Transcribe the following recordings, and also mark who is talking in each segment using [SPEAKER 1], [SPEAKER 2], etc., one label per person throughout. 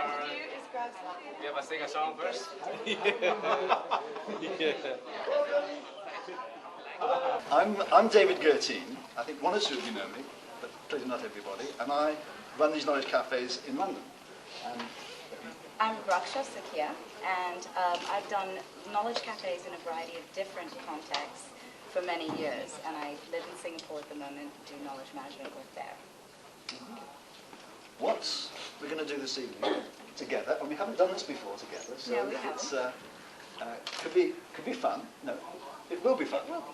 [SPEAKER 1] to do is grab something.
[SPEAKER 2] Yeah, but sing a song first.
[SPEAKER 3] I'm David Gurteen. I think one or two of you know me, but clearly not everybody. And I run these knowledge cafes in London. And
[SPEAKER 1] I'm Raksha, Sukhia, and I've done knowledge cafes in a variety of different contexts for many years. And I live in Singapore at the moment, do knowledge management work there.
[SPEAKER 3] what we're going to do this evening together, and we haven't done this before together, so
[SPEAKER 1] no, we
[SPEAKER 3] it's
[SPEAKER 1] haven't.
[SPEAKER 3] could be fun. No, it will be fun.
[SPEAKER 1] It will be.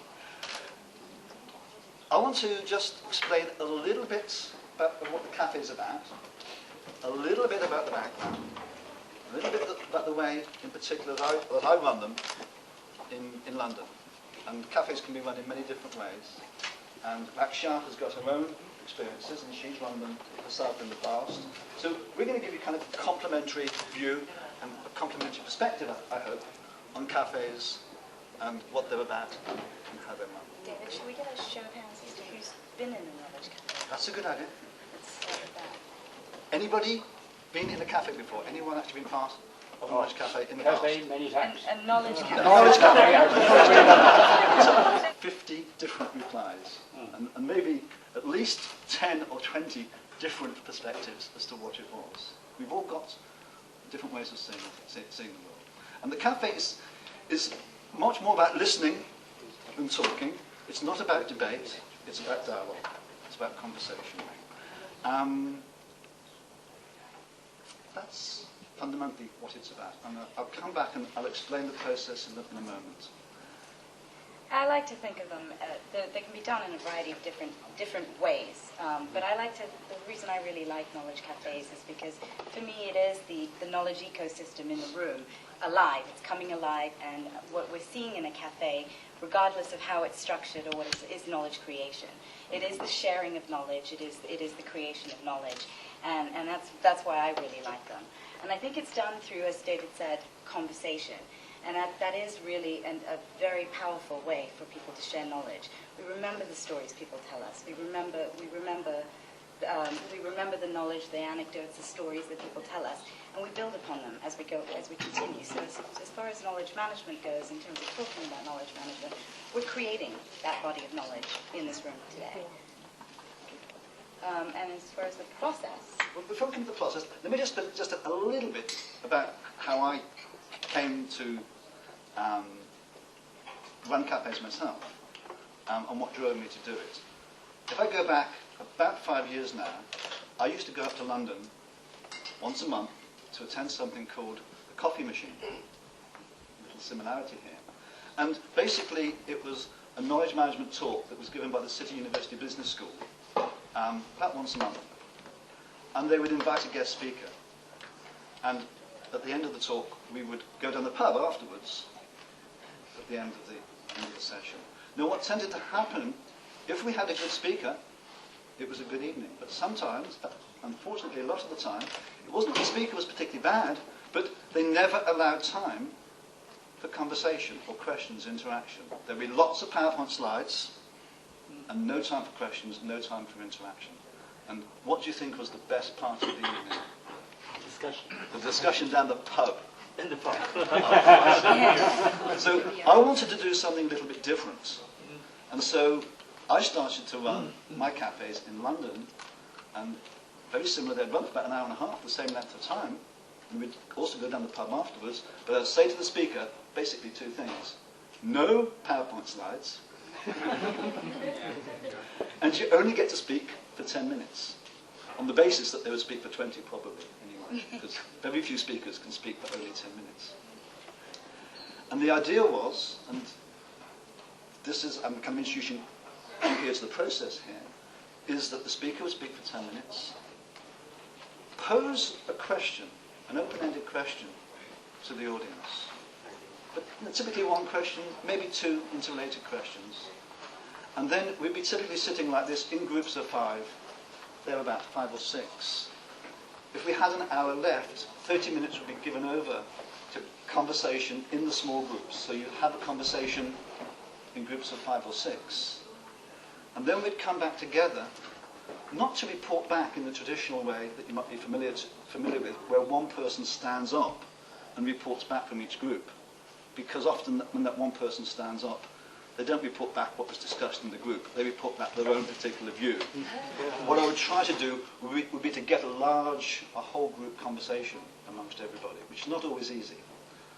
[SPEAKER 3] I want to just explain a little bit about what the cafe is about, a little bit about the background, a little bit about the way, in particular, that I run them in London. And cafes can be run in many different ways. And Raksha has got her own experiences, and she's run them herself in the past. So we're going to give you kind of a complementary view and a complementary perspective, I hope, on cafes and what they're about and how they're run.
[SPEAKER 1] David, should we get a show of hands as to who's been in a knowledge cafe?
[SPEAKER 3] That's a good idea.
[SPEAKER 1] Let's start with that.
[SPEAKER 3] Anybody been in a cafe before? Anyone actually been part of a knowledge cafe in the past?
[SPEAKER 2] Many times.
[SPEAKER 1] A knowledge cafe.
[SPEAKER 3] Knowledge cafe. 50 different replies, and maybe at least 10 or 20 different perspectives as to what it was. We've all got different ways of seeing the world. And the cafe is much more about listening than talking. It's not about debate, it's about dialogue, it's about conversation. That's fundamentally what it's about. And I'll come back and I'll explain the process in a moment.
[SPEAKER 1] I like to think of them, they can be done in a variety of different ways. But the reason I really like knowledge cafes is because for me it is the knowledge ecosystem in the room alive. It's coming alive, and what we're seeing in a cafe, regardless of how it's structured or what is knowledge creation. It is the sharing of knowledge, it is the creation of knowledge. And that's why I really like them. And I think it's done through, as David said, conversation. And that is really a very powerful way for people to share knowledge. We remember the stories people tell us. We remember the knowledge, the anecdotes, the stories that people tell us, and we build upon them as we continue. So as far as knowledge management goes, in terms of talking about knowledge management, we're creating that body of knowledge in this room today. And as far as the process,
[SPEAKER 3] Well, before we come to the process, let me just a little bit about how I came to run cafes myself, and what drove me to do it. If I go back about 5 years now, I used to go up to London once a month to attend something called the Coffee Machine. A little similarity here. And basically it was a knowledge management talk that was given by the City University Business School, about once a month. And they would invite a guest speaker. And at the end of the talk, we would go down the pub afterwards, at the end of the session. Now, what tended to happen, if we had a good speaker, it was a good evening. But sometimes, unfortunately, a lot of the time, it wasn't that the speaker was particularly bad, but they never allowed time for conversation or questions, interaction. There'd be lots of PowerPoint slides, and no time for questions, no time for interaction. And what do you think was the best part of the evening?
[SPEAKER 2] Discussion.
[SPEAKER 3] The discussion down the pub.
[SPEAKER 2] In the pub.
[SPEAKER 3] So I wanted to do something a little bit different. And so I started to run my cafes in London, and very similar, they'd run for about an hour and a half, the same length of time, and we'd also go down the pub afterwards, but I'd say to the speaker, basically two things. No PowerPoint slides, and you only get to speak for 10 minutes, on the basis that they would speak for 20 probably, anyway, because very few speakers can speak for only 10 minutes. And the idea was, and this is, I'm kind of introducing you here to the process here, is that the speaker would speak for 10 minutes, pose a question, an open-ended question to the audience. But typically one question, maybe two interrelated questions. And then we'd be typically sitting like this in groups of 5. There were about 5 or 6. If we had an hour left, 30 minutes would be given over to conversation in the small groups. So you'd have a conversation in groups of 5 or 6. And then we'd come back together not to report back in the traditional way that you might be familiar with, where one person stands up and reports back from each group. Because often when that one person stands up, they don't report back what was discussed in the group. They report back their own particular view. What I would try to do would be to get a whole group conversation amongst everybody, which is not always easy.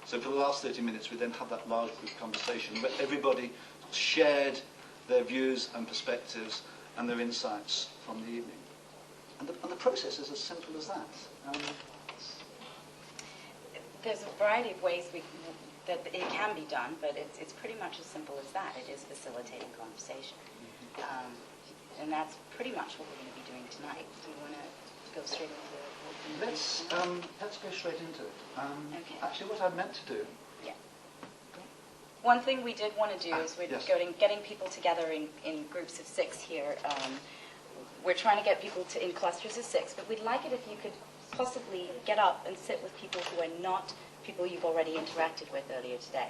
[SPEAKER 3] So for the last 30 minutes, we then have that large group conversation where everybody shared their views and perspectives and their insights from the evening. And the process is as simple as that.
[SPEAKER 1] There's a variety of ways that it can be done, but it's pretty much as simple as that. It is facilitating conversation. And that's pretty much what we're going to be doing tonight. Do you want to go straight into it?
[SPEAKER 3] Let's go straight into it.
[SPEAKER 1] Okay.
[SPEAKER 3] Actually, what I meant to do...
[SPEAKER 1] Yeah. One thing we did want to do is we're getting people together in groups of 6 here. We're trying to get people in clusters of 6, but we'd like it if you could possibly get up and sit with people who are not people you've already interacted with earlier today.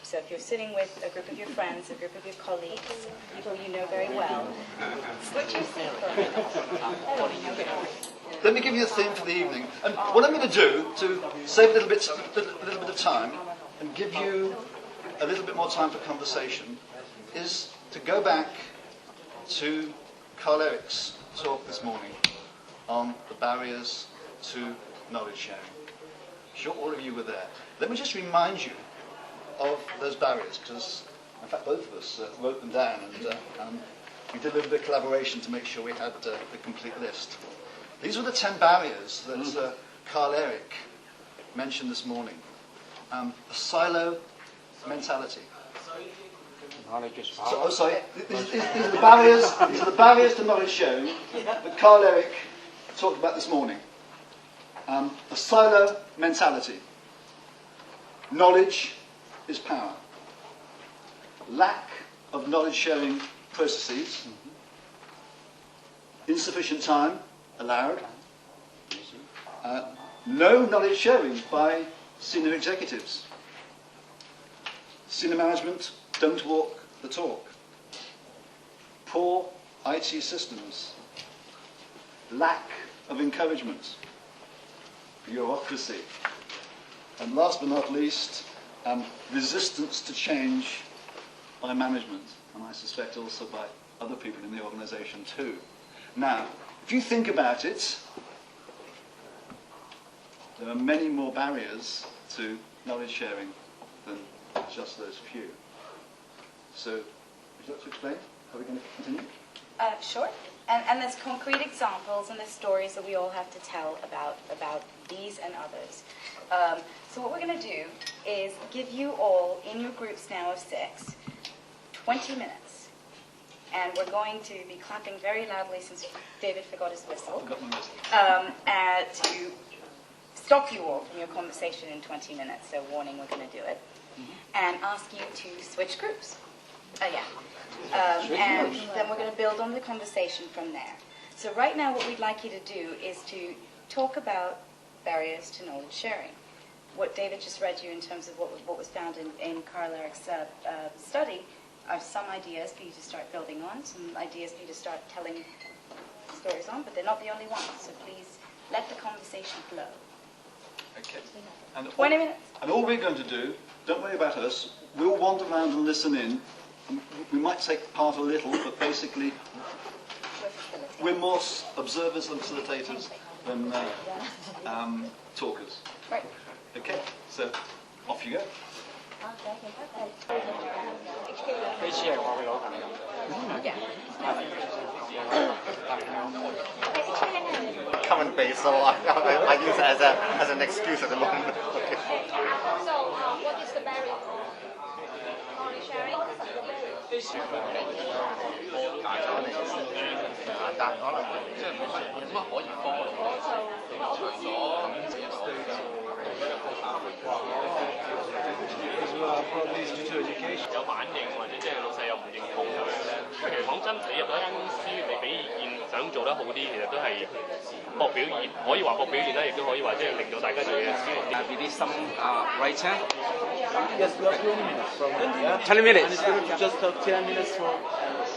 [SPEAKER 1] So if you're sitting with a group of your friends, a group of your colleagues, people you know very well, switch your seat for a minute.
[SPEAKER 3] Let me give you a theme for the evening. And what I'm going to do, to save a little bit of time and give you a little bit more time for conversation, is to go back to Carl Eric's talk this morning on the barriers to knowledge sharing. I'm sure all of you were there. Let me just remind you of those barriers, because in fact both of us wrote them down, and we did a little bit of collaboration to make sure we had the complete list. These were the 10 barriers that Carl Eric mentioned this morning. A silo mentality. These are the barriers. These are the barriers to knowledge sharing that Carl Eric talked about this morning. A silo mentality. Knowledge is power. Lack of knowledge sharing processes. Insufficient time allowed. No knowledge sharing by senior executives. Senior management don't walk the talk. Poor IT systems. Lack of encouragement. Bureaucracy. And last but not least, resistance to change by management, and I suspect also by other people in the organisation too. Now, if you think about it, there are many more barriers to knowledge sharing than just those few. So, would you like to explain how we're going to continue?
[SPEAKER 1] Sure. And there's concrete examples and there's stories that we all have to tell about these and others. So what we're going to do is give you all, in your groups now of 6, 20 minutes. And we're going to be clapping very loudly since David forgot his whistle. To stop you all from your conversation in 20 minutes. So warning, we're going to do it. And ask you to switch groups. And then we're going to build on the conversation from there. So right now what we'd like you to do is to talk about barriers to knowledge sharing. What David just read you in terms of what was found in Carl Eric's study are some ideas for you to start building on, some ideas for you to start telling stories on, but they're not the only ones. So please let the conversation flow.
[SPEAKER 3] Okay. And
[SPEAKER 1] 20 minutes.
[SPEAKER 3] And all we're going to do, don't worry about us, we'll wander around and listen in. We might take part a little, but basically we're more observers and facilitators than talkers.
[SPEAKER 1] Right.
[SPEAKER 3] Okay, so off you go.
[SPEAKER 4] Common base, so I use it as an excuse at the moment.
[SPEAKER 5] So, what is the barrier for knowledge sharing?
[SPEAKER 2] 有反應或者即係老細又唔認同咁樣咧。其實講真，你入到一間公司，你俾意見想做得好啲，其實都係搏表現，可以話搏表現啦，亦都可以話即係令到大家做嘢舒服啲。
[SPEAKER 6] With some writer Yes, we have 20 minutes from yeah?
[SPEAKER 7] 20 minutes.
[SPEAKER 6] And it's going to just have 10 minutes for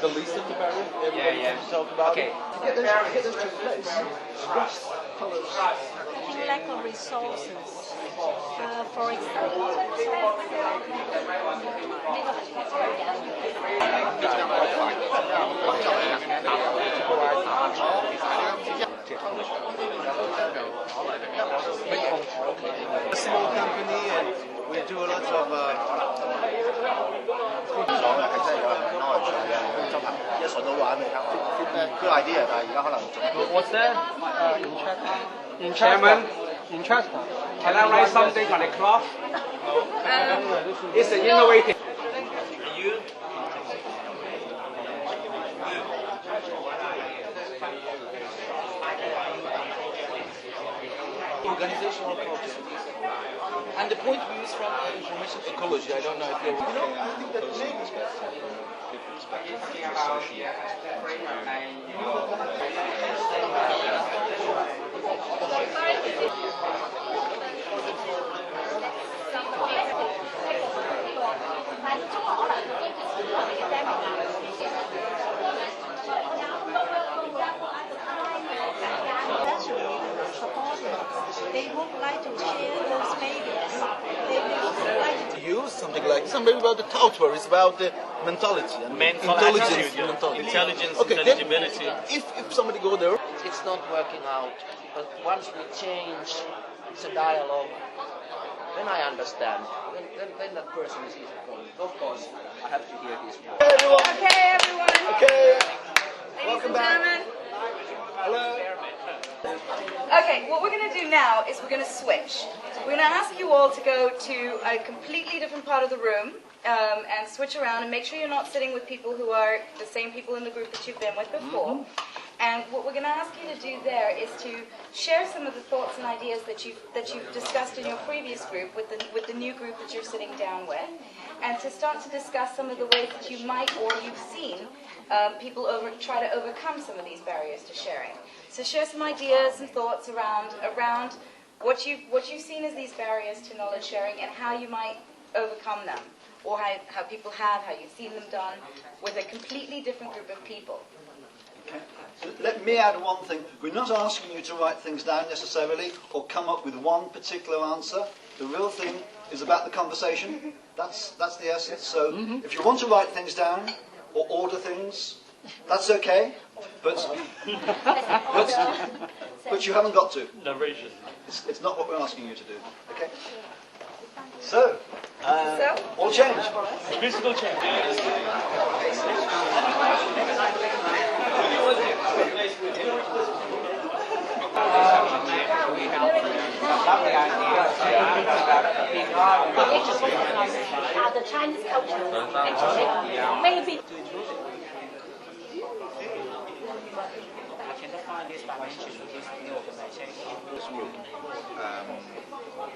[SPEAKER 6] the list of the barrier. Everybody to talk about it.
[SPEAKER 3] Get those to place.
[SPEAKER 5] Lack of resources. For example,
[SPEAKER 6] a small company and we do a lot of
[SPEAKER 4] good idea， 但係而家可能仲
[SPEAKER 7] What's that? Chairman, can I write something on the cloth? It's an innovative.
[SPEAKER 6] organizational projects. And the point we use from information ecology, I don't know if you're... I think that
[SPEAKER 5] they would like to share those babies. They would like to
[SPEAKER 6] use something like something about the culture, it's about the mentality and intelligence.
[SPEAKER 8] Intelligence,
[SPEAKER 6] Okay,
[SPEAKER 8] intelligibility.
[SPEAKER 6] If somebody go there,
[SPEAKER 9] it's not working out. But once we change the dialogue, then I understand. Then that person is easy for me. Of course, I have to hear his voice.
[SPEAKER 1] Okay, everyone.
[SPEAKER 6] okay,
[SPEAKER 1] Ladies
[SPEAKER 6] welcome
[SPEAKER 1] and
[SPEAKER 6] back.
[SPEAKER 1] gentlemen.
[SPEAKER 6] Hello.
[SPEAKER 1] Okay, what we're going to do now is we're going to switch. We're going to ask you all to go to a completely different part of the room and switch around and make sure you're not sitting with people who are the same people in the group that you've been with before. And what we're going to ask you to do there is to share some of the thoughts and ideas that you've discussed in your previous group with the new group that you're sitting down with, and to start to discuss some of the ways that you might or you've seen people try to overcome some of these barriers to sharing. So share some ideas and thoughts around what you've seen as these barriers to knowledge sharing and how you might overcome them, or how people have, how you've seen them done with a completely different group of people.
[SPEAKER 3] Okay. So let me add one thing. We're not asking you to write things down necessarily or come up with one particular answer. The real thing is about the conversation. That's the essence. So if you want to write things down or order things, that's okay. But you haven't got to.
[SPEAKER 8] Narration.
[SPEAKER 3] It's not what we're asking you to do. Okay? So, all change.
[SPEAKER 8] Physical change.
[SPEAKER 5] the Chinese culture. Actually, maybe.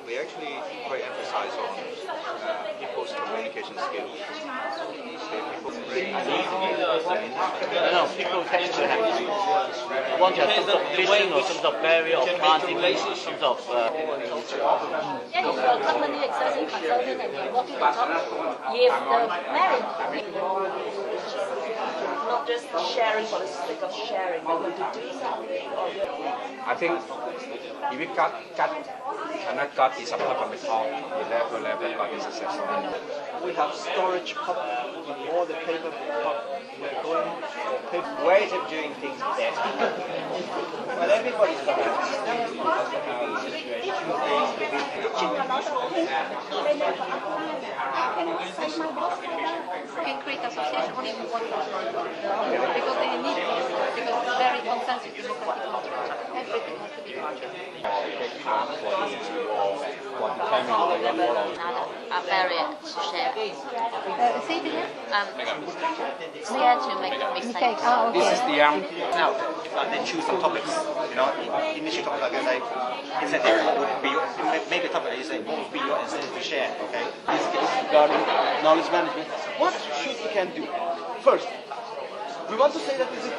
[SPEAKER 10] We actually quite emphasize on people's communication skills.
[SPEAKER 7] People tend to want to have some sort of vision or some sort of barrier of planting, some sort of...
[SPEAKER 5] Yeah, if you're a company accessing consultant and you're walking the talk, if the married, not just sharing for the sake of sharing, but to do something.
[SPEAKER 7] I think if we cannot got the support from the top, we'll have everybody successful.
[SPEAKER 6] we have storage pub, all the paper pub.
[SPEAKER 7] Ways of doing things better. Well, everybody's got
[SPEAKER 5] Can create association only with one person because they need this, because it's very consensus democratic culture. Everything has to be larger.
[SPEAKER 11] A barrier to share.
[SPEAKER 5] Say it again.
[SPEAKER 11] Scared to make mistakes.
[SPEAKER 5] Oh, okay.
[SPEAKER 7] This is the
[SPEAKER 4] now they choose some topics. You know, initial topic like I say, incentive would be maybe a topic that you say what would be your incentive to share. Okay.
[SPEAKER 6] This is regarding knowledge management. What should we can do? First, we want to say that this is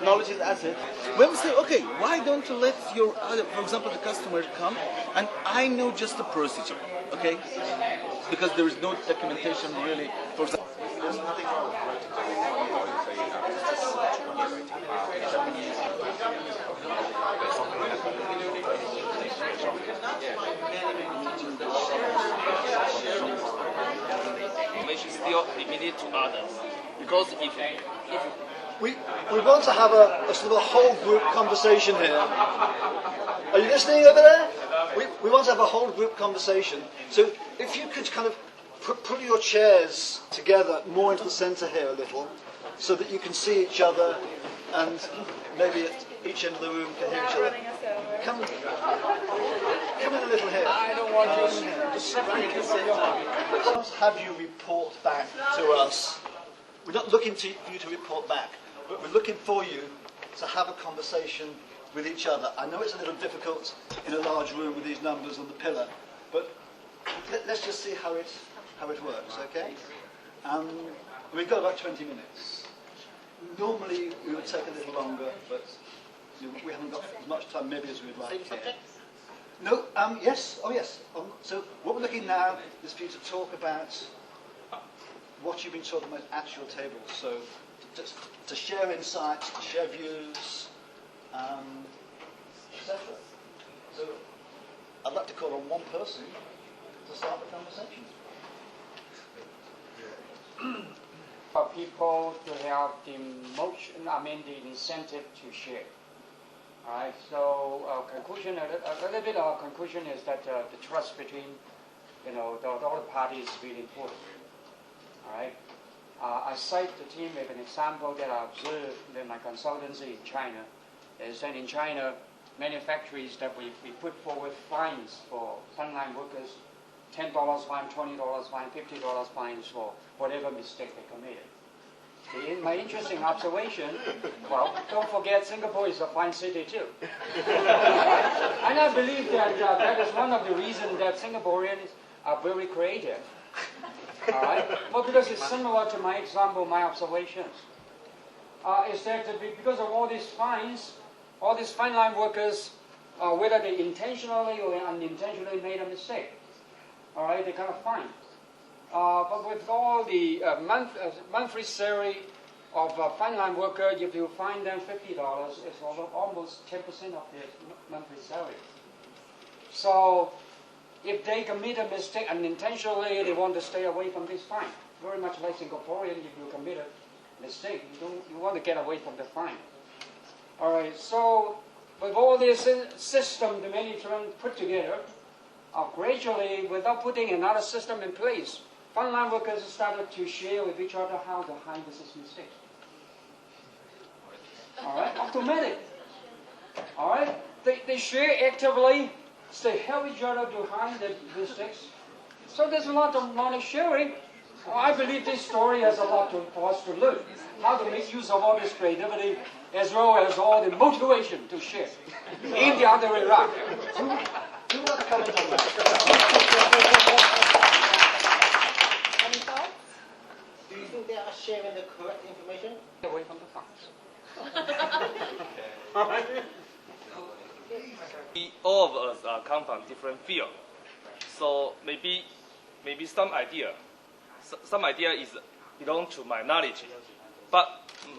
[SPEAKER 6] knowledge is asset. When we say, okay, why don't you let your other, for example, the customer come and I know just the procedure, okay? because there is no documentation really for that.
[SPEAKER 10] There's nothing wrong with writing down what you say you have. It's just Japanese. There's something that happened
[SPEAKER 8] information still limited to others. Because if
[SPEAKER 12] we want to have a sort of a whole group conversation here. Are you listening over there? We want to have a whole group conversation. So if you could kind of put your chairs together more into the centre here a little, so that you can see each other, and maybe at each end of the room can hear each other. Come in a little here. I don't want you to sit right in the centre. Let's have you report back to us. We're not looking for you to report back, but we're looking for you to have a conversation with each other. I know it's a little difficult in a large room with these numbers on the pillar, but let's just see how it works, okay? We've got about 20 minutes. Normally we would take a little longer, but we haven't got as much time maybe as we'd like here. No, yes, oh yes. So what we're looking now is for you to talk about what you've been talking about at your table. So to share insights, to share views, etc. So I'd like to call on one person to start the conversation.
[SPEAKER 13] For people to have the the incentive to share. All right. So conclusion, a little bit of our conclusion is that the trust between, all the parties is really important. All right. I cite the team with an example that I observed in my consultancy in China. Is that in China, many factories that we put forward fines for frontline workers, $10 fine, $20 fine, $50 fines for whatever mistake they committed. My interesting observation, well, don't forget Singapore is a fine city too. And I believe that that is one of the reasons that Singaporeans are very creative. All right? Well, because it's similar to my example, my observations. Is that because of all these fines, all these fine line workers, whether they intentionally or unintentionally made a mistake, all right, they kind of fine. But with all the monthly salary of a fine line worker, if you fine them $50, it's almost 10% of their monthly salary. So if they commit a mistake unintentionally, they want to stay away from this fine. Very much like Singaporean, if you commit a mistake, you want to get away from the fine. All right, so with all this system the management put together, gradually, without putting another system in place, frontline workers started to share with each other how to hide this mistake. All right, automatic. All right, they share actively, they help each other to hide the mistakes. So there's a lot of knowledge sharing. I believe this story has a lot for us to learn. How to make use of all this creativity, as well as all the motivation to share. In the other way around.
[SPEAKER 12] Who wants to comment on that?
[SPEAKER 5] Any thoughts?
[SPEAKER 4] Do you think they are sharing the correct information?
[SPEAKER 13] Away from the funds.
[SPEAKER 8] all of us come from different fields, so maybe some idea is belong to my knowledge, but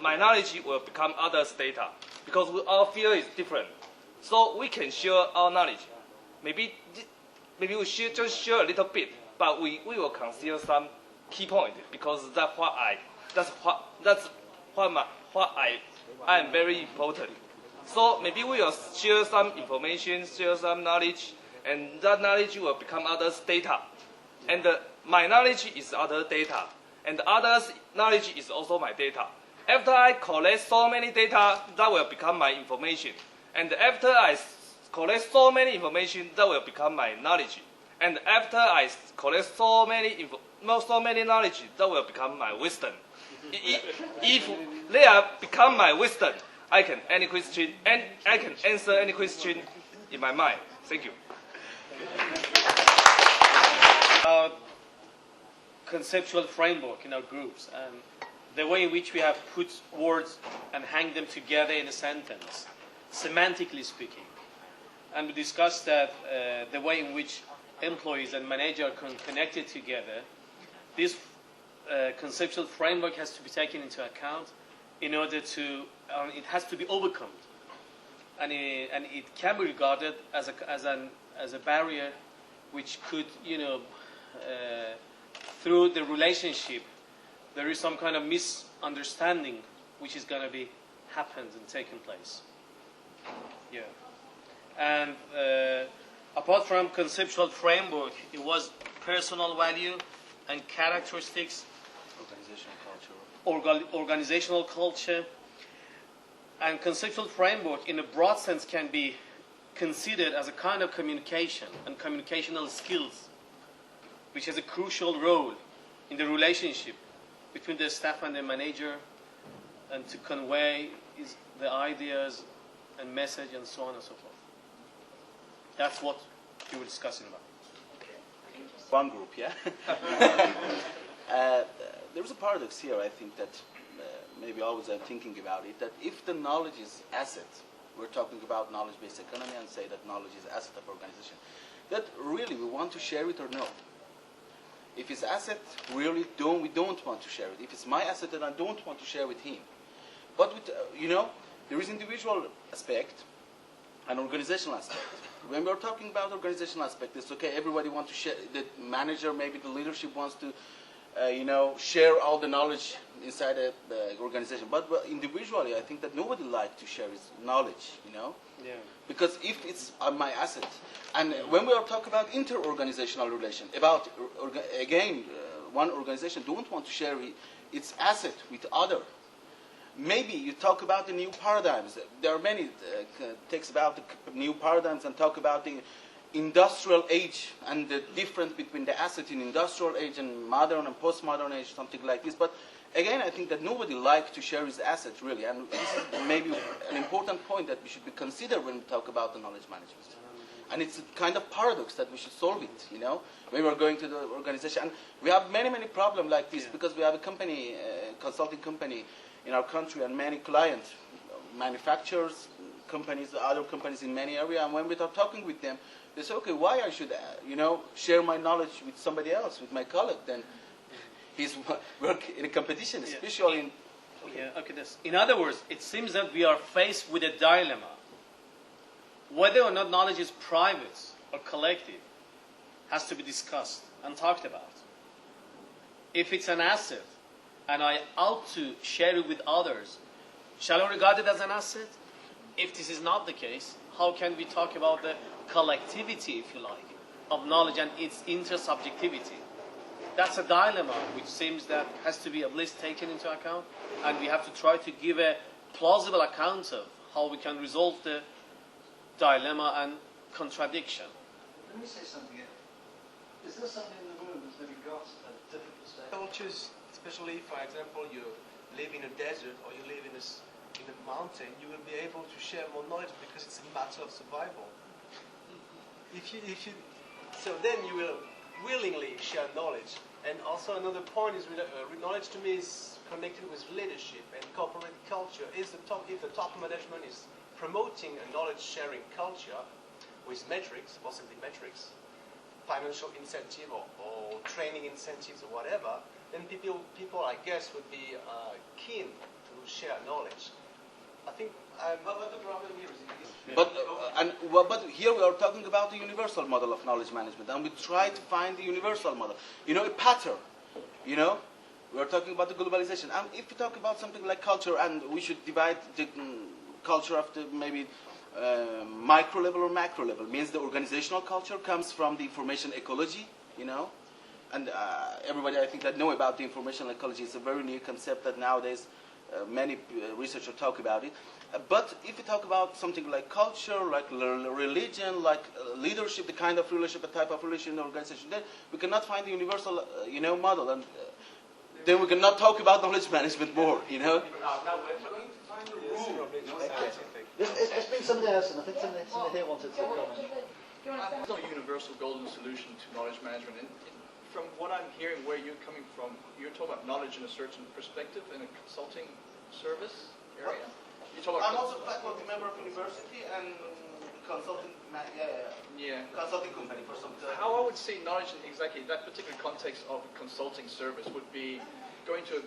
[SPEAKER 8] my knowledge will become others' data because our field is different. So we can share our knowledge. Maybe we just share a little bit, but we will consider some key point because that's what I am very important. So maybe we will share some information, share some knowledge, and that knowledge will become others' data. And my knowledge is other data, and others' knowledge is also my data. After I collect so many data, that will become my information. And after I collect so many information, that will become my knowledge. And after I collect so many knowledge, that will become my wisdom. If they are become my wisdom, I can any question and I can answer any question in my mind. Thank you.
[SPEAKER 14] Conceptual framework in our groups, and the way in which we have put words and hang them together in a sentence, semantically speaking. And we discussed that the way in which employees and manager connected together, this conceptual framework has to be taken into account in order to, it has to be overcome. And it can be regarded as a barrier which could, through the relationship, there is some kind of misunderstanding which is going to be happened and taken place. Yeah. And apart from conceptual framework, it was personal value and characteristics, organizational culture, and conceptual framework in a broad sense can be considered as a kind of communication and communicational skills, which has a crucial role in the relationship between the staff and the manager, and to convey the ideas and message and so on and so forth. That's what we were discussing about.
[SPEAKER 6] One group, yeah? There's a paradox here, I think, that maybe always I'm thinking about it, that if the knowledge is asset, we're talking about knowledge-based economy and say that knowledge is asset of organization, that really we want to share it or no. If it's asset, really we don't want to share it. If it's my asset, then I don't want to share with him. But with, there is individual aspect and organizational aspect. When we're talking about organizational aspect, it's okay, everybody wants to share, the manager, maybe the leadership wants to, share all the knowledge inside the organization. But individually, I think that nobody likes to share his knowledge,
[SPEAKER 14] Yeah.
[SPEAKER 6] Because if it's my asset, and when we are talking about inter-organizational relation, about, one organization don't want to share its asset with other. Maybe you talk about the new paradigms. There are many takes about the new paradigms and talk about the industrial age and the difference between the asset in industrial age and modern and postmodern age, something like this. But again, I think that nobody likes to share his assets, really. And this is maybe an important point that we should be considered when we talk about the knowledge management. And it's a kind of paradox that we should solve it, when we're going to the organization. And we have many, many problems like this because we have a company, consulting company in our country, and many clients, manufacturers, companies, other companies in many areas. And when we start talking with them, they say, okay, why I should, share my knowledge with somebody else, with my colleague? Then he's work in a competition, especially in. Okay.
[SPEAKER 14] Yeah. Okay. In other words, it seems that we are faced with a dilemma. Whether or not knowledge is private or collective has to be discussed and talked about. If it's an asset and I ought to share it with others, shall I regard it as an asset? If this is not the case, how can we talk about the collectivity, if you like, of knowledge and its intersubjectivity? That's a dilemma which seems that has to be at least taken into account, and we have to try to give a plausible account of how we can resolve the dilemma and contradiction.
[SPEAKER 12] Let me say something here. Is there something in the room that's maybe got a different perspective?
[SPEAKER 15] Cultures, especially, for example, you live in a desert or you live in a mountain, you will be able to share more knowledge because it's a matter of survival. So then you will willingly share knowledge. And also another point is knowledge to me is connected with leadership and corporate culture. If the top management is promoting a knowledge-sharing culture with metrics, possibly metrics, financial incentive or training incentives or whatever, then people I guess, would be keen to share knowledge. I think. But the problem here is.
[SPEAKER 6] But here we are talking about the universal model of knowledge management, and we try to find the universal model. A pattern. We are talking about the globalization. And if we talk about something like culture, and we should divide the culture of the maybe micro level or macro level, means the organizational culture comes from the information ecology, and everybody I think that know about the information ecology. It's a very new concept that nowadays many researchers talk about it. But if you talk about something like culture, like religion, like leadership, the kind of relationship, the type of relation in the organization, then we cannot find the universal, model, and then we cannot talk about knowledge management more,
[SPEAKER 12] There's been somebody else, and I think somebody here wanted to comment.
[SPEAKER 16] There's no universal golden solution to knowledge management. And from what I'm hearing, where you're coming from, you're talking about knowledge in a certain perspective in a consulting service area.
[SPEAKER 6] I'm also a faculty member of university, and consulting, consulting company for some.
[SPEAKER 16] How I would see knowledge in exactly that particular context of consulting service would be going to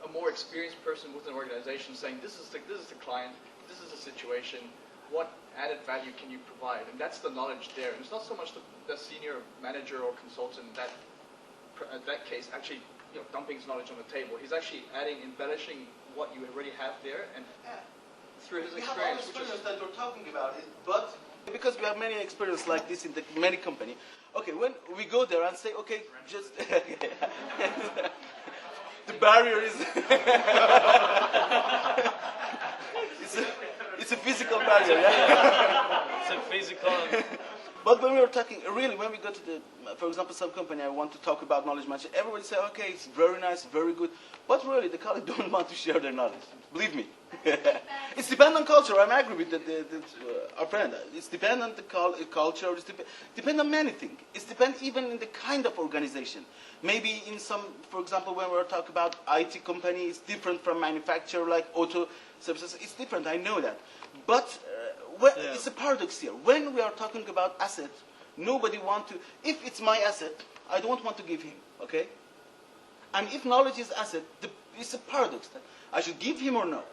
[SPEAKER 16] a more experienced person within an organization saying, this is the client, this is the situation, what added value can you provide? And that's the knowledge there. And it's not so much the senior manager or consultant that case actually dumping his knowledge on the table. He's actually embellishing what you already have there and through his experience.
[SPEAKER 6] We have all experience that we're talking about it, but because we have many experience like this in many company. Okay, when we go there and say, okay, just the barrier is it's a physical barrier. Yeah?
[SPEAKER 14] It's a physical.
[SPEAKER 6] But when we were talking, really, when we go to for example, some company, I want to talk about knowledge management, everybody say, okay, it's very nice, very good. But really, the colleagues don't want to share their knowledge. Believe me. It's dependent on culture. I'm agree with our friend. It's dependent on the culture. It's depend on many things. It's depend even in the kind of organization. Maybe in some, for example, when we're talking about IT company, it's different from manufacturer like auto services. It's different. I know that. But it's a paradox here. When we are talking about asset, nobody want to. If it's my asset, I don't want to give him. Okay. And if knowledge is asset, it's a paradox. I should give him or not,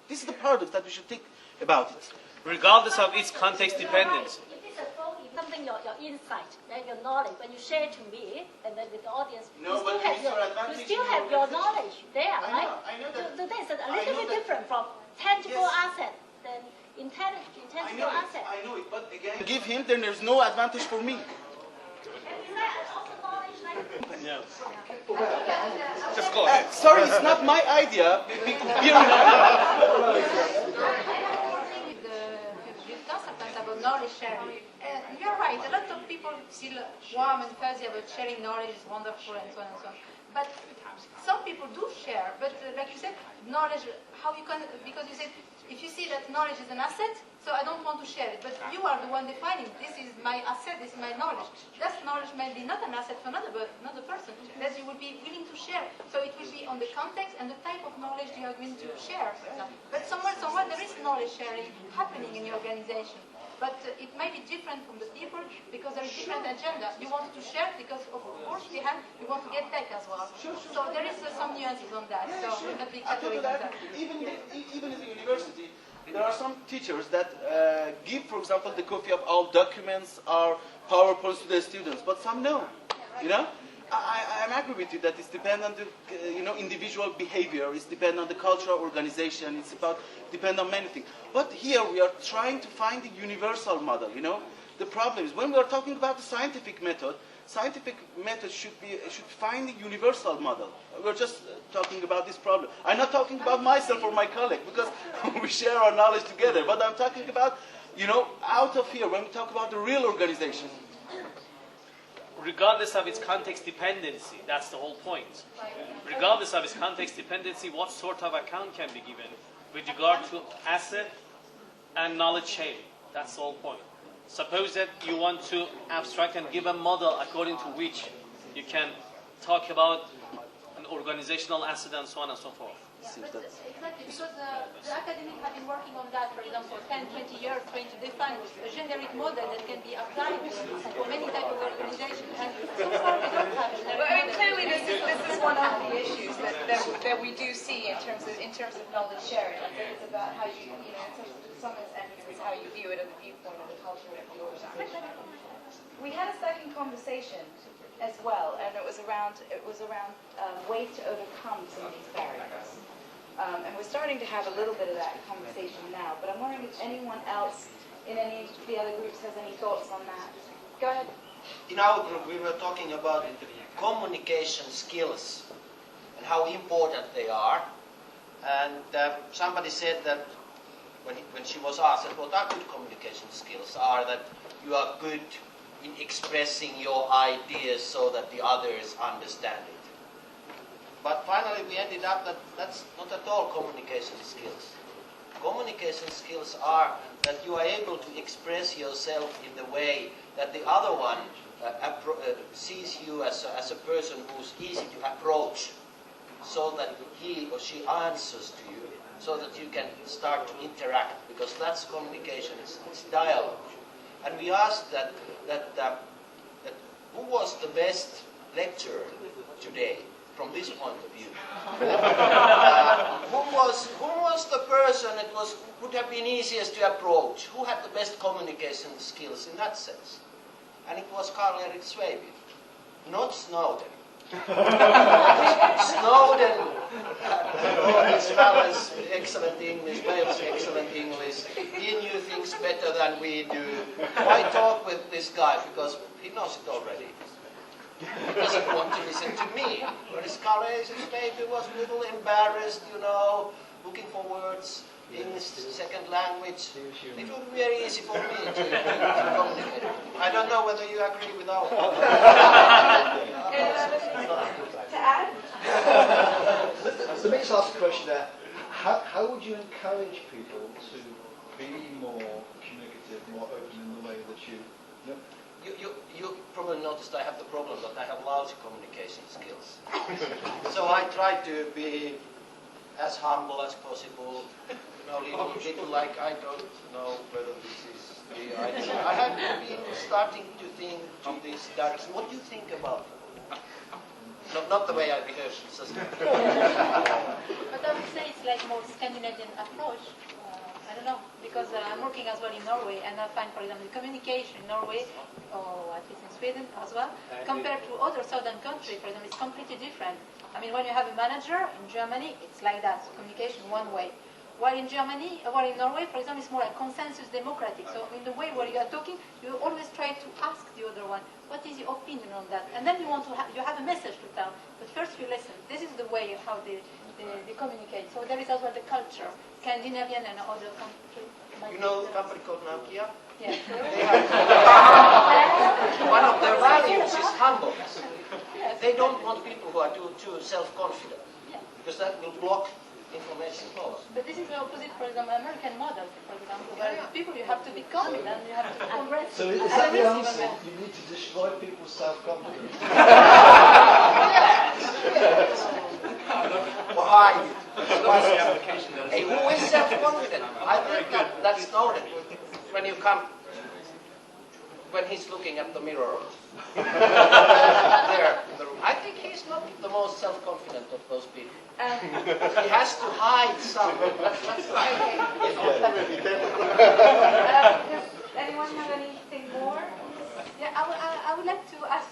[SPEAKER 6] This is the paradox that we should think about it.
[SPEAKER 14] Regardless of its context dependence.
[SPEAKER 5] It is something your insight, right? Your knowledge. When you share to me and then with the audience, you still have your knowledge there, right?
[SPEAKER 6] I know that.
[SPEAKER 5] So that's a little bit different from tangible asset than intangible asset.
[SPEAKER 6] I know it, but again, give him, then there's no advantage for me.
[SPEAKER 14] Yeah.
[SPEAKER 6] Just go ahead. Sorry, it's not my idea.
[SPEAKER 17] Discuss sometimes about knowledge sharing. You're right. A lot of people feel warm and fuzzy about sharing knowledge is wonderful and so on and so on. But some people do share. But like you said, knowledge. How you can? Because you said if you see that knowledge is an asset, so I don't want to share it. But you are the one defining. This is my asset. This is my knowledge. That knowledge may be not an asset for another person that you would be willing to share. So it will be on the context and the type of knowledge you are going to share. But somewhere there is knowledge sharing happening in your organization. But it may be different from the people because there is different agenda. You want to share because, of course, you want to get back as well. So there is some nuances on that. So not be categorized on that.
[SPEAKER 6] Even in the university, there are some teachers that give, for example, the copy of all documents or PowerPoints to their students, but some no. I'm agree with you that it's dependent on the individual behavior. It's dependent on the cultural organization. It's depend on many things. But here we are trying to find the universal model. The problem is when we are talking about the scientific method should find the universal model. We're just talking about this problem. I'm not talking about myself or my colleague because we share our knowledge together. But I'm talking about out of here when we talk about the real organization.
[SPEAKER 14] Regardless of its context dependency, that's the whole point. Regardless of its context dependency, what sort of account can be given with regard to asset and knowledge sharing? That's the whole point. Suppose that you want to abstract and give a model according to which you can talk about an organizational asset and so on and so forth.
[SPEAKER 17] Exactly, because the academic have been working on that, for example, 10, 20 years, trying to define a generic model that can be applied for many types of organizations. And so far we don't have a generic model.
[SPEAKER 18] Clearly this is one of the issues that we do see in terms of knowledge sharing. I think it's about how you, in terms of some instances, how you view it as a viewpoint of the culture of the organization.
[SPEAKER 1] We had a second conversation as well, and it was around ways to overcome some of these barriers. And we're starting to have a little bit of that conversation now, but I'm wondering if anyone else in any of the other groups has any thoughts on that. Go ahead.
[SPEAKER 9] In our group, we were talking about communication skills and how important they are. And somebody said that when she was asked what are good communication skills, are that you are good in expressing your ideas so that the others understand it. But finally we ended up that that's not at all communication skills. Communication skills are that you are able to express yourself in the way that the other one sees you as a person who's easy to approach, so that he or she answers to you so that you can start to interact, because that's communication, it's dialogue. And we asked that who was the best lecturer today from this point of view? Who was the person that would have been easiest to approach? Who had the best communication skills in that sense? And it was Karl-Erik Sveivi, not Snowden. Snowden had all his talents, excellent English, Wales excellent English. He knew things better than we do. Why talk with this guy? Because he knows it already. He doesn't want to listen to me. Whereas Karl-Erik Sveivi was a little embarrassed, looking for words, English second language. It would be very easy for me to communicate. I don't know whether you agree with our
[SPEAKER 17] to add?
[SPEAKER 12] Let me just ask a question there. How would you encourage people to be more communicative, more open in the way that you...
[SPEAKER 9] You probably noticed I have the problem that I have lousy communication skills. So I try to be as humble as possible. Little like I don't know whether this is the idea. I have been starting to think to this direction. What do you think about it? Not the way I behave.
[SPEAKER 17] But I would say it's like more Scandinavian approach. I don't know, because I'm working as well in Norway, and I find, for example, the communication in Norway, or at least in Sweden as well, compared to other southern countries, for example, it's completely different. I mean, when you have a manager in Germany, it's like that, so communication one way. While in Norway, for example, it's more like consensus democratic. So in the way where you are talking, you always try to ask the other one, what is your opinion on that? And then you have a message to tell, but first you listen. This is the way how they communicate. So there is as well the culture, Scandinavian and other countries.
[SPEAKER 9] You know a company called Nokia?
[SPEAKER 17] Yeah.
[SPEAKER 9] One of their values is humbleness. They don't want people who are too self-confident, because that will block information flows.
[SPEAKER 17] But this is the opposite, for example, American model, for example, where people, you have to be confident, you have to progress.
[SPEAKER 12] So is that the answer? You need to destroy people's self-confidence.
[SPEAKER 9] Why? Hey, who is self-confident? I think that's Snowden. When he's looking at the mirror. There. I think he's not the most self-confident of those people. He has to hide something. That's right.
[SPEAKER 17] Does anyone have anything more? Yeah, I would like to ask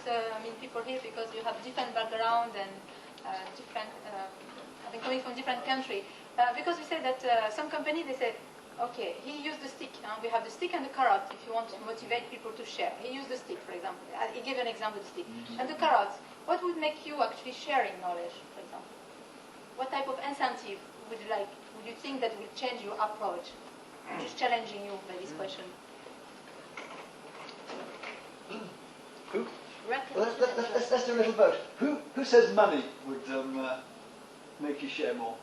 [SPEAKER 17] people here, because you have different background and different, I think coming from different country. Because we say that some company, they say, okay, he used the stick. We have the stick and the carrot if you want to motivate people to share. He used the stick, for example. He gave an example of the stick. And the carrot, what would make you actually sharing knowledge, for example? What type of incentive would you like? Would you think that will change your approach? I'm just challenging you by this question.
[SPEAKER 12] Who? Let's do a little vote. Who says money would make you share more?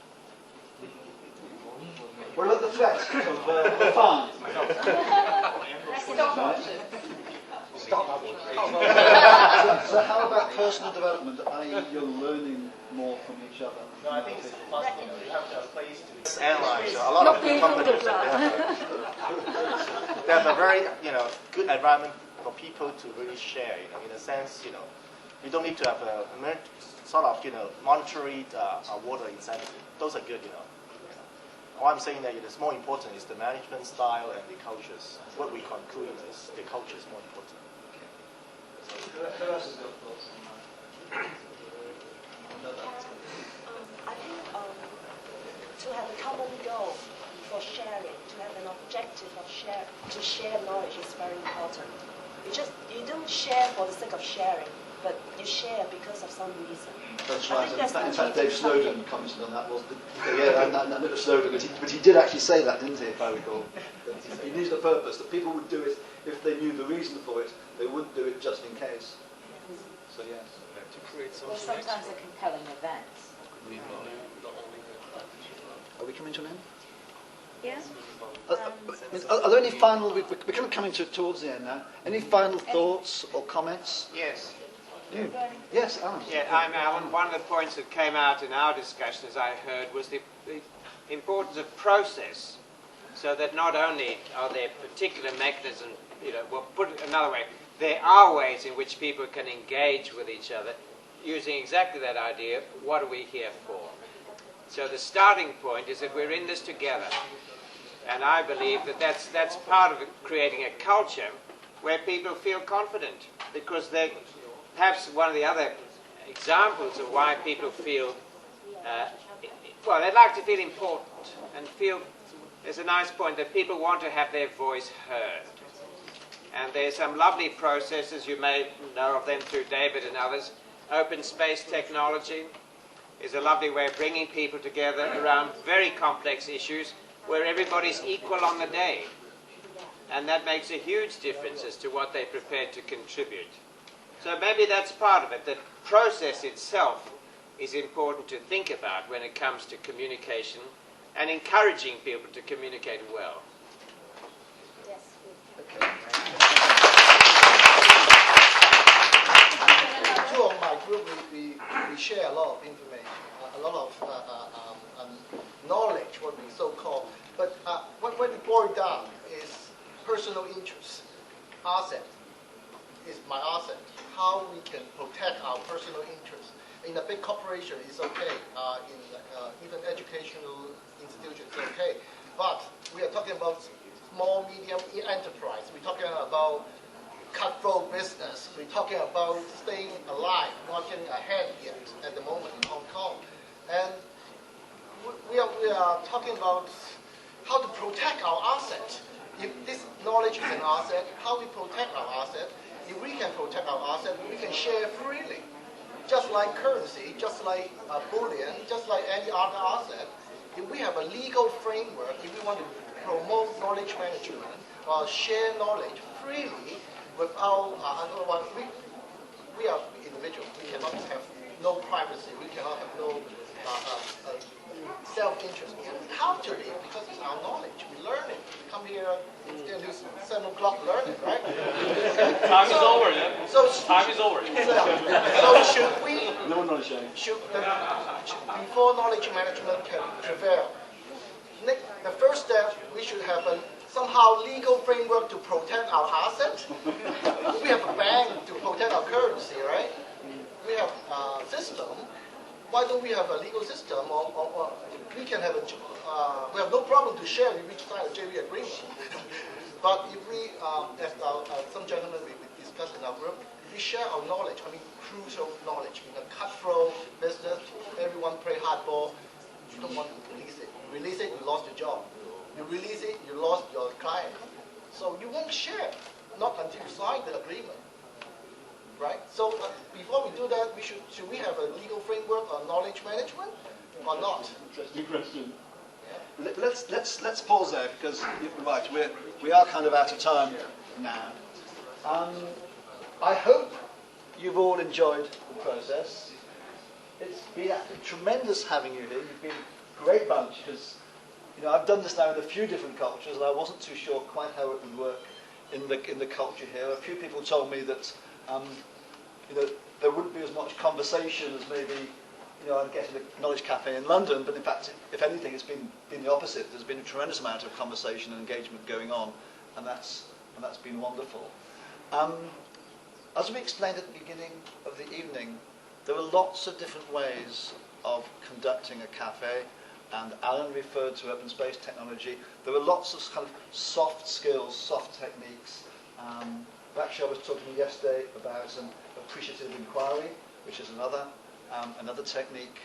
[SPEAKER 12] What about the threat of the fine? Stop. So how about personal development, i.e. you're learning more from each other?
[SPEAKER 4] No, I think it's possible. You have a place to analyze a lot of companies. They have a very good environment for people to really share. In a sense, you don't need to have a sort of monetary water incentive. Those are good. All I'm saying that it's more important is the management style and the cultures. What we conclude is the culture is more important.
[SPEAKER 12] Who else has got thoughts on that?
[SPEAKER 19] I think to have a common goal for sharing, to have an objective of to share knowledge is very important. You don't share for the sake of sharing, but you share because of some reason.
[SPEAKER 12] That's right. In fact, Dave Snowden commented on that. Not Snowden, but he did actually say that, didn't he? If I recall, he knew the purpose. That people would do it if they knew the reason for it. They wouldn't do it just in case. So yes.
[SPEAKER 11] Or sometimes a compelling event.
[SPEAKER 12] Are we coming to an end?
[SPEAKER 17] Yes.
[SPEAKER 12] Are there any final? We're kind of coming towards the end now. Any final thoughts or comments?
[SPEAKER 4] Yes.
[SPEAKER 3] Yes, Alan.
[SPEAKER 20] Yeah, I'm Alan. One of the points that came out in our discussion, as I heard, was the importance of process, so that not only are there particular mechanisms, well, put it another way, there are ways in which people can engage with each other using exactly that idea, what are we here for? So the starting point is that we're in this together. And I believe that that's part of creating a culture where people feel confident, because they perhaps one of the other examples of why people feel, well, they'd like to feel important and feel, there's a nice point that people want to have their voice heard. And there's some lovely processes, you may know of them through David and others. Open space technology is a lovely way of bringing people together around very complex issues where everybody's equal on the day. And that makes a huge difference as to what they're prepared to contribute. So maybe that's part of it. The process itself is important to think about when it comes to communication and encouraging people to communicate well.
[SPEAKER 19] Yes.
[SPEAKER 12] Two of my group, we share a lot of information, a lot of knowledge, what we so-called. But when it boils down, is personal interest, asset, is my asset. How we can protect our personal interest. In a big corporation, it's okay. In even educational institutions, it's okay. But we are talking about small, medium enterprise. We're talking about cutthroat business. We're talking about staying alive, not getting ahead yet at the moment in Hong Kong. And we are talking about how to protect our asset. If this knowledge is an asset, how we protect our asset. If we can protect our asset, we can share freely. Just like currency, just like bullion, just like any other asset. If we have a legal framework, if we want to promote knowledge management or share knowledge freely without, otherwise we are individuals. We cannot have no privacy. We cannot have no self-interest. We have to be, because it's our knowledge. We learn it. We come here until 7 o'clock learning, right?
[SPEAKER 8] Time is over. Yeah? Time is over.
[SPEAKER 12] So should we?
[SPEAKER 3] No knowledge sharing.
[SPEAKER 12] Before knowledge management can prevail, the first step, we should have a somehow legal framework to protect our assets. We have a bank to protect our currency, right? We have a system. Why don't we have a legal system? Or we can have we have no problem to share if we sign a JV agreement. But if we, as some gentlemen we discussed in our group, we share our knowledge. I mean, crucial knowledge. In a cutthroat business, everyone play hardball. You don't want to release it. You release it, you lost your job. You release it, you lost your client. So you won't share, not until you sign the agreement. Right? So before we do that, should we have a legal framework on knowledge management or not?
[SPEAKER 3] Interesting question. Yeah. Let's pause there, because you're right, we are kind of out of time now. I hope you've all enjoyed the process. It's been tremendous having you here. You've been a great bunch, because I've done this now in a few different cultures, and I wasn't too sure quite how it would work in the culture here. A few people told me that there wouldn't be as much conversation as maybe I'd get in a knowledge cafe in London, but in fact, if anything, it's been the opposite. There's been a tremendous amount of conversation and engagement going on, and that's been wonderful. As we explained at the beginning of the evening, there are lots of different ways of conducting a cafe, and Alan referred to open space technology. There are lots of kind of soft skills, soft techniques. Raksha was talking yesterday about an appreciative inquiry, which is another technique.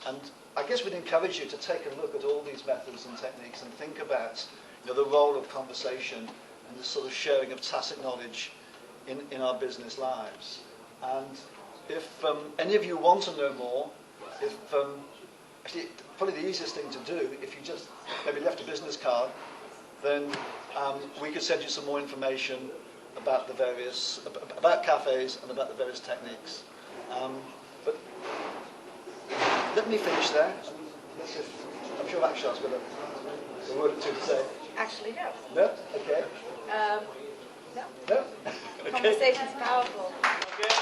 [SPEAKER 3] And I guess we'd encourage you to take a look at all these methods and techniques and think about the role of conversation and the sort of sharing of tacit knowledge in our business lives. And if any of you want to know more, actually, probably the easiest thing to do, if you just maybe left a business card, then we could send you some more information about about cafes and about the various techniques. But let me finish there. I'm sure Raksha's got a word or two to say.
[SPEAKER 18] Actually, no.
[SPEAKER 3] No? Okay.
[SPEAKER 18] No.
[SPEAKER 3] No? Okay.
[SPEAKER 18] Conversation's powerful.
[SPEAKER 3] Okay.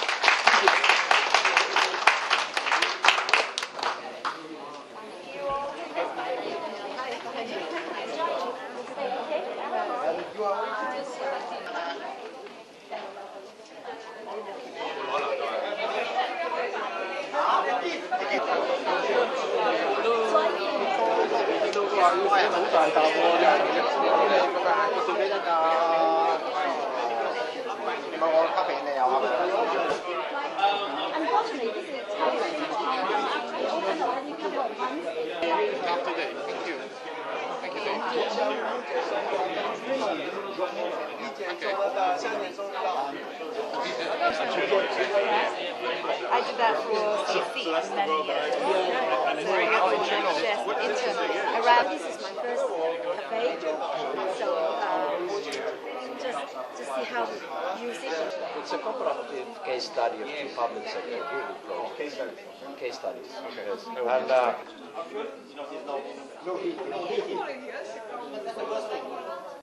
[SPEAKER 5] Unfortunately, this is already a couple of months.
[SPEAKER 10] Not today. Thank you. Thank you, Dave.
[SPEAKER 18] I did that for CC for many years.
[SPEAKER 5] This is my first cafe, so just to see how we use it.
[SPEAKER 21] It's a comparative case study of the public sector really project. Case studies. Yes. And